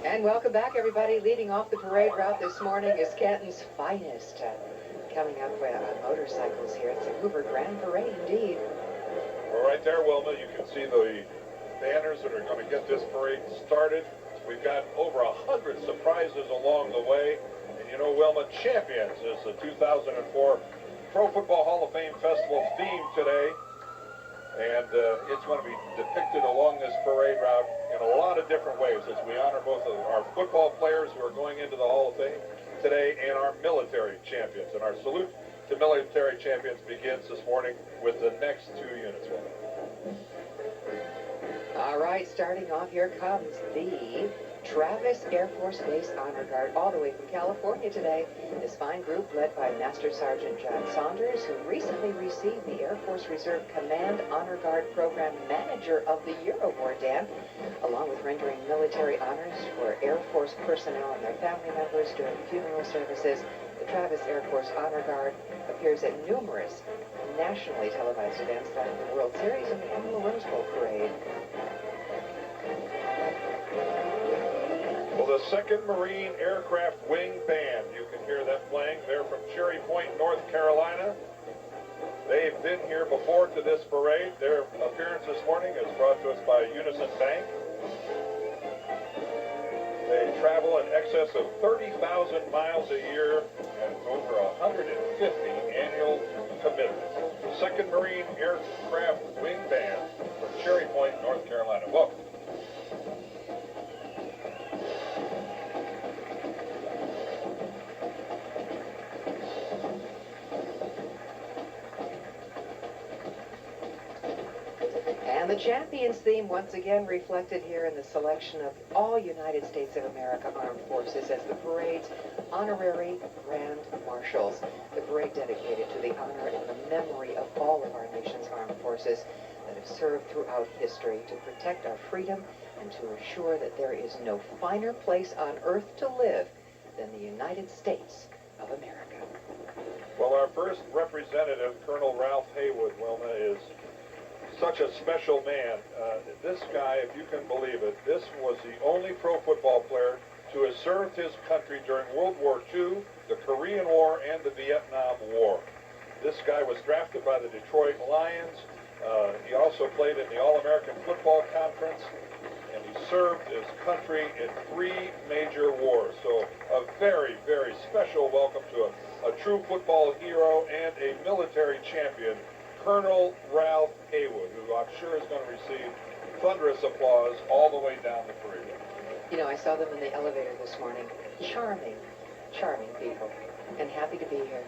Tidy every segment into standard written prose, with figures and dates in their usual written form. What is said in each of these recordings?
And welcome back, everybody. Leading off the parade route this morning is Canton's finest. Coming up on motorcycles here. It's a Hoover Grand Parade, indeed. Well, right there, Wilma, you can see the banners that are going to get this parade started. We've got over 100 surprises along the way. And you know, Wilma, Champions is the 2004 Pro Football Hall of Fame Festival theme today. And it's going to be depicted along this parade route in a lot of different ways as we honor both of our football players who are going into the Hall of Fame today and our military champions. And our salute to military champions begins this morning with the next two units. All right, starting off, here comes the Travis Air Force Base Honor Guard, all the way from California today. This fine group led by Master Sergeant John Saunders, who recently received the Air Force Reserve Command Honor Guard Program Manager of the Year Award, Dan, along with rendering military honors for Air Force personnel and their family members during funeral services. The Travis Air Force Honor Guard appears at numerous nationally televised events like the World Series and the annual Rose Bowl Parade. Well, the 2nd Marine Aircraft Wing Band, you can hear them playing. They're from Cherry Point, North Carolina. They've been here before to this parade. Their appearance this morning is brought to us by Unison Bank. They travel in excess of 30,000 miles a year and over 150 annual commitments. The 2nd Marine Aircraft Wing Band from Cherry Point, North Carolina. Welcome. And the Champions theme once again reflected here in the selection of all United States of America Armed Forces as the parade's honorary Grand Marshals. The parade dedicated to the honor and the memory of all of our nation's armed forces that have served throughout history to protect our freedom and to assure that there is no finer place on earth to live than the United States of America. Well, our first representative, Colonel Ralph Heywood, Wilma, is such a special man. This guy, if you can believe it, this was the only pro football player to have served his country during World War II, the Korean War, and the Vietnam War. This guy was drafted by the Detroit Lions. He also played in the All-American Football Conference, and he served his country in 3 major wars. So a very, very special welcome to a true football hero and a military champion, Colonel Ralph Heywood, who I'm sure is going to receive thunderous applause all the way down the parade. You know, I saw them in the elevator this morning. Charming, charming people, and happy to be here.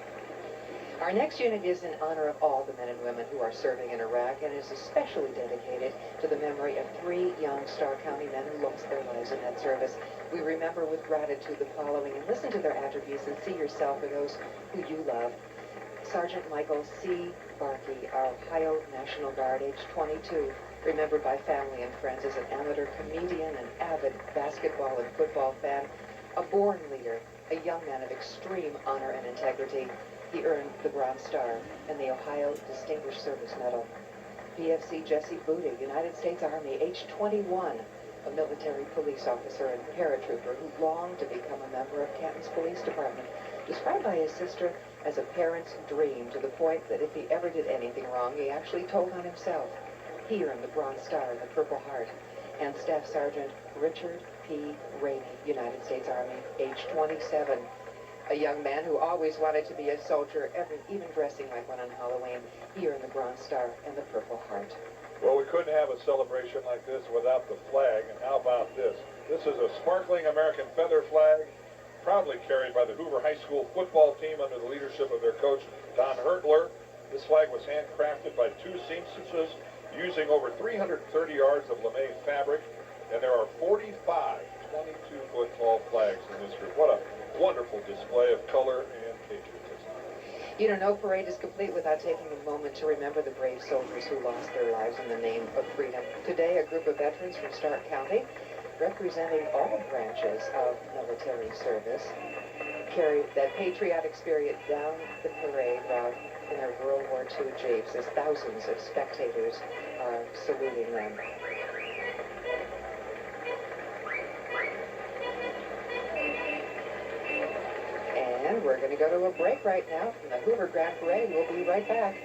Our next unit is in honor of all the men and women who are serving in Iraq and is especially dedicated to the memory of 3 young Starr County men who lost their lives in that service. We remember with gratitude the following and listen to their attributes and see yourself for those who you love. Sergeant Michael C. Barkey, our Ohio National Guard, age 22, remembered by family and friends as an amateur comedian, an avid basketball and football fan, a born leader, a young man of extreme honor and integrity. He earned the Bronze Star and the Ohio Distinguished Service Medal. PFC Jesse Booty, United States Army, age 21, a military police officer and paratrooper who longed to become a member of Canton's Police Department, described by his sister as a parent's dream, to the point that if he ever did anything wrong, he actually told on himself. He earned the Bronze Star and the Purple Heart. And Staff Sergeant Richard P. Rainey, United States Army, age 27, a young man who always wanted to be a soldier, even dressing like one on Halloween. He earned the Bronze Star and the Purple Heart. Well, we couldn't have a celebration like this without the flag, and how about this? This is a sparkling American feather flag, proudly carried by the Hoover High School football team under the leadership of their coach, Don Hertler. This flag was handcrafted by 2 seamstresses using over 330 yards of lame fabric, and there are 45 22-foot tall flags in this group. What a wonderful display of color and patriotism. You know, no parade is complete without taking a moment to remember the brave soldiers who lost their lives in the name of freedom. Today, a group of veterans from Stark County, representing all branches of military service, carried that patriotic spirit down the parade route in their World War II jeeps as thousands of spectators are saluting them. We're going to go to a break right now from the Hoover Grand Parade. We'll be right back.